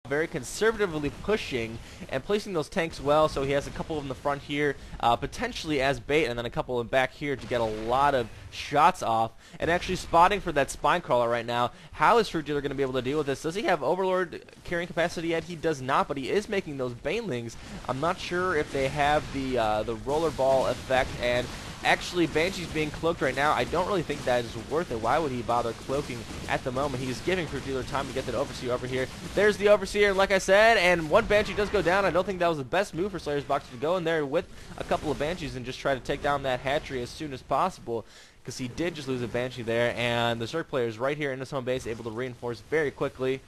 very conservatively pushing and placing those tanks well, so he has a couple in the front here, potentially as bait, and then a couple in back here to get a lot of shots off, and actually spotting for that spine crawler right now. How is FruitDealer going to be able to deal with this? Does he have Overlord carrying capacity yet? He does not, but he is making those banelings. I'm not sure if they have the rollerball effect, and actually, Banshee's being cloaked right now. I don't really think that is worth it. Why would he bother cloaking at the moment? He's giving FruitDealer time to get that Overseer over here. There's the Overseer, and like I said, and one Banshee does go down. I don't think that was the best move for SlayerSBoxer to go in there with a couple of Banshees and just try to take down that hatchery as soon as possible, because he did just lose a Banshee there, and the Zerg player is right here in his home base, able to reinforce very quickly.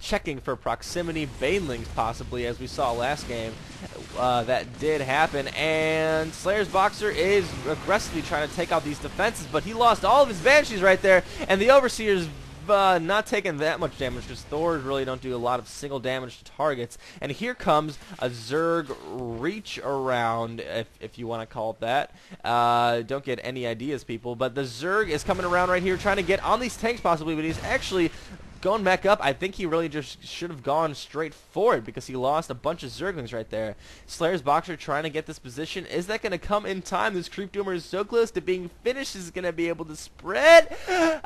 Checking for proximity banelings possibly, as we saw last game. That did happen, and SlayerSBoxer is aggressively trying to take out these defenses, but he lost all of his Banshees right there, and the Overseer's not taking that much damage, because Thors really don't do a lot of single damage to targets. And here comes a Zerg reach around, if you want to call it that. Don't get any ideas, people, but the Zerg is coming around right here trying to get on these tanks possibly, but he's actually going back up. I think he really just should have gone straight for it, because he lost a bunch of Zerglings right there. SlayerSBoxer trying to get this position. Is that going to come in time? This Creep Doomer is so close to being finished. Is going to be able to spread?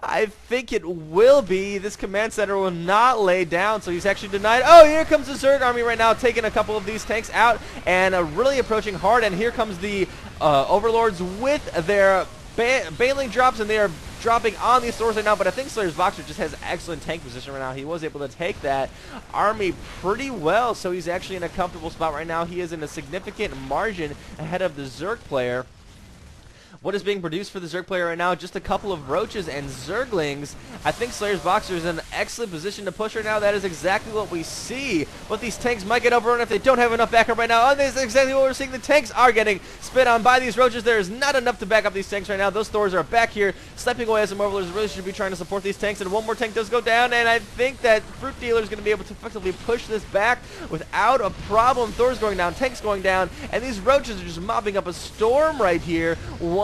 I think it will be. This command center will not lay down, so he's actually denied. Oh, here comes the Zerg army right now, taking a couple of these tanks out and really approaching hard. And here comes the Overlords with their Baneling drops, and they are dropping on these Thors right now, but I think SlayerSBoxer just has excellent tank position right now. He was able to take that army pretty well, so he's actually in a comfortable spot right now. He is in a significant margin ahead of the Zerg player. What is being produced for the Zerg player right now? Just a couple of Roaches and Zerglings. I think SlayerSBoxer is in an excellent position to push right now. That is exactly what we see. But these tanks might get overrun if they don't have enough backup right now. Oh, this is exactly what we're seeing. The tanks are getting spit on by these Roaches. There is not enough to back up these tanks right now. Those Thors are back here, sniping away as some Overlords really should be trying to support these tanks. And one more tank does go down, and I think that FruitDealer is going to be able to effectively push this back without a problem. Thors going down, tanks going down, and these Roaches are just mopping up a storm right here.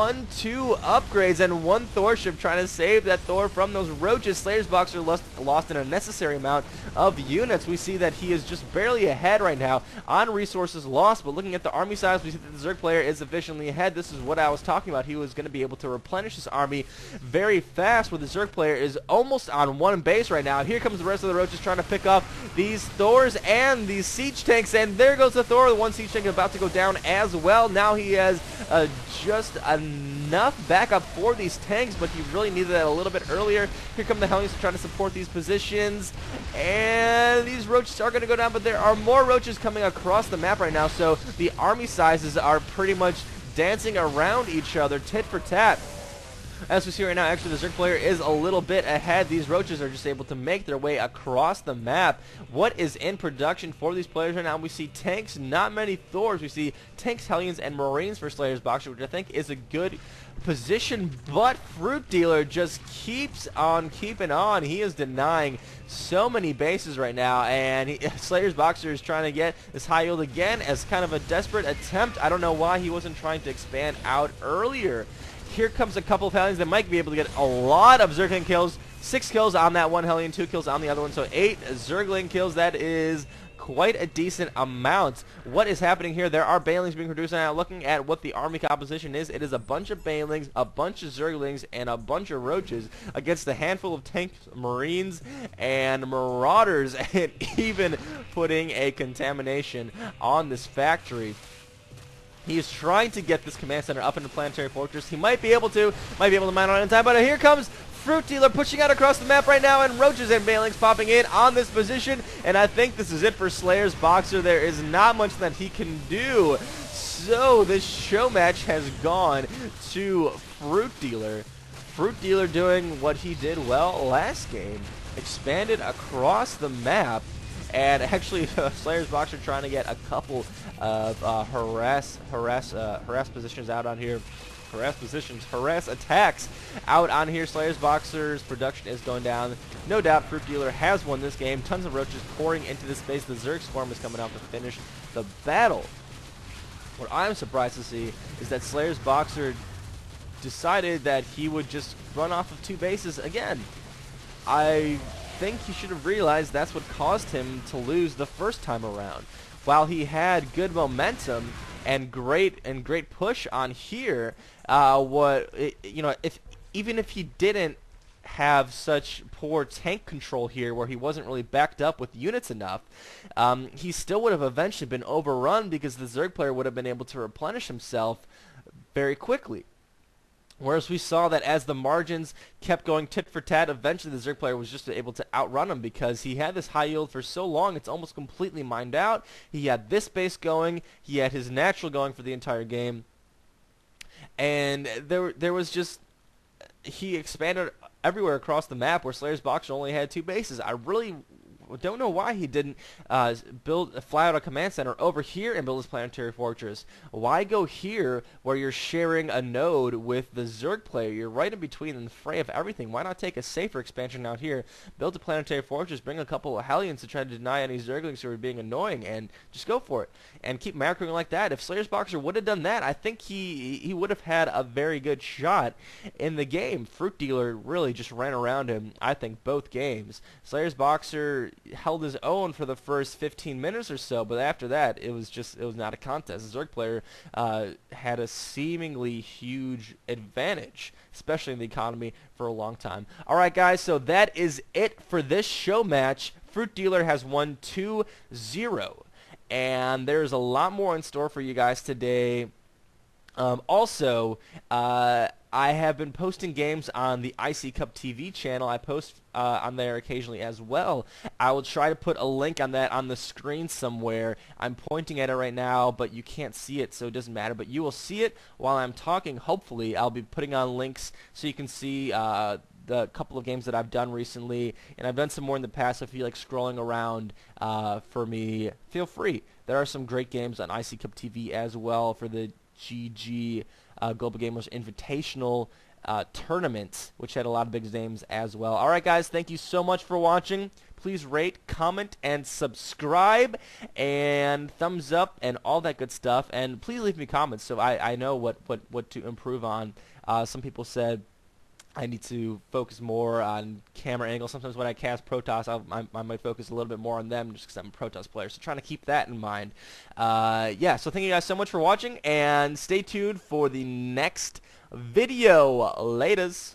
1-2 upgrades and one Thor ship trying to save that Thor from those Roaches. SlayerSBoxer lost an unnecessary amount of units. We see that he is just barely ahead right now on resources lost, but looking at the army size, we see that the Zerg player is efficiently ahead. This is what I was talking about. He was going to be able to replenish his army very fast, where the Zerg player is almost on one base right now. Here comes the rest of the Roaches trying to pick up these Thors and these siege tanks, and there goes the Thor. The one siege tank about to go down as well. Now he has just enough backup for these tanks, but he really needed that a little bit earlier. Here come the Hellions trying to support these positions, and these Roaches are going to go down, but there are more Roaches coming across the map right now, so the army sizes are pretty much dancing around each other, tit for tat. As we see right now, actually the Zerg player is a little bit ahead. These Roaches are just able to make their way across the map. What is in production for these players right now? We see tanks, not many Thors. We see tanks, Hellions, and Marines for SlayerSBoxer, which I think is a good position, but FruitDealer just keeps on keeping on. He is denying so many bases right now, and SlayerSBoxer is trying to get this high yield again as kind of a desperate attempt. I don't know why he wasn't trying to expand out earlier. Here comes a couple of Hellions that might be able to get a lot of Zergling kills. 6 kills on that one Hellion, 2 kills on the other one, so 8 Zergling kills. That is quite a decent amount. What is happening here? There are Banelings being produced now. Looking at what the army composition is, it is a bunch of Banelings, a bunch of Zerglings, and a bunch of Roaches against a handful of tanks, Marines, and Marauders, and even putting a contamination on this factory. He is trying to get this command center up into Planetary Fortress. He might be able to mine on it in time, but here comes FruitDealer pushing out across the map right now, and Roaches and Banelings popping in on this position, and I think this is it for SlayerSBoxer. There is not much that he can do. So this show match has gone to FruitDealer. FruitDealer doing what he did well last game, expanded across the map, and actually SlayerSBoxer trying to get a couple of harass positions out on here. Harass attacks out on here. SlayerSBoxer's production is going down. No doubt FruitDealer has won this game. Tons of Roaches pouring into this space. The Zerg Swarm is coming out to finish the battle. What I'm surprised to see is that SlayerSBoxer decided that he would just run off of 2 bases again. I think he should have realized that's what caused him to lose the first time around. While he had good momentum and great push on here, even if he didn't have such poor tank control here where he wasn't really backed up with units enough, he still would have eventually been overrun because the Zerg player would have been able to replenish himself very quickly. Whereas we saw that as the margins kept going tit for tat, eventually the Zerg player was just able to outrun him because he had this high yield for so long, it's almost completely mined out. He had this base going, he had his natural going for the entire game, and there was just, he expanded everywhere across the map where SlayerSBoxer only had 2 bases. I really don't know why he didn't fly out a command center over here and build his planetary fortress. Why go here where you're sharing a node with the Zerg player? You're right in between in the fray of everything. Why not take a safer expansion out here, build a planetary fortress, bring a couple of Hellions to try to deny any Zerglings who are being annoying, and just go for it and keep macroing like that. If SlayerSBoxer would have done that, I think he would have had a very good shot in the game. FruitDealer really just ran around him, I think, both games. SlayerSBoxer held his own for the first 15 minutes or so, but after that it was not a contest. The Zerg player had a seemingly huge advantage, especially in the economy, for a long time. Alright guys, so that is it for this show match. FruitDealer has won 2-0, and there's a lot more in store for you guys today. I have been posting games on the ICCUPTV channel. I post on there occasionally as well. I will try to put a link on that on the screen somewhere. I'm pointing at it right now, but you can't see it, so it doesn't matter. But you will see it while I'm talking, hopefully. I'll be putting on links so you can see the couple of games that I've done recently, and I've done some more in the past. So if you like scrolling around for me, feel free. There are some great games on ICCUPTV as well for the GG Global Gamers Invitational tournament, which had a lot of big names as well. Alright guys, thank you so much for watching. Please rate, comment, and subscribe, and thumbs up, and all that good stuff. And please leave me comments so I know what to improve on. Some people said I need to focus more on camera angles. Sometimes when I cast Protoss, I might focus a little bit more on them just because I'm a Protoss player. So trying to keep that in mind. Yeah, so thank you guys so much for watching, and stay tuned for the next video. Laters.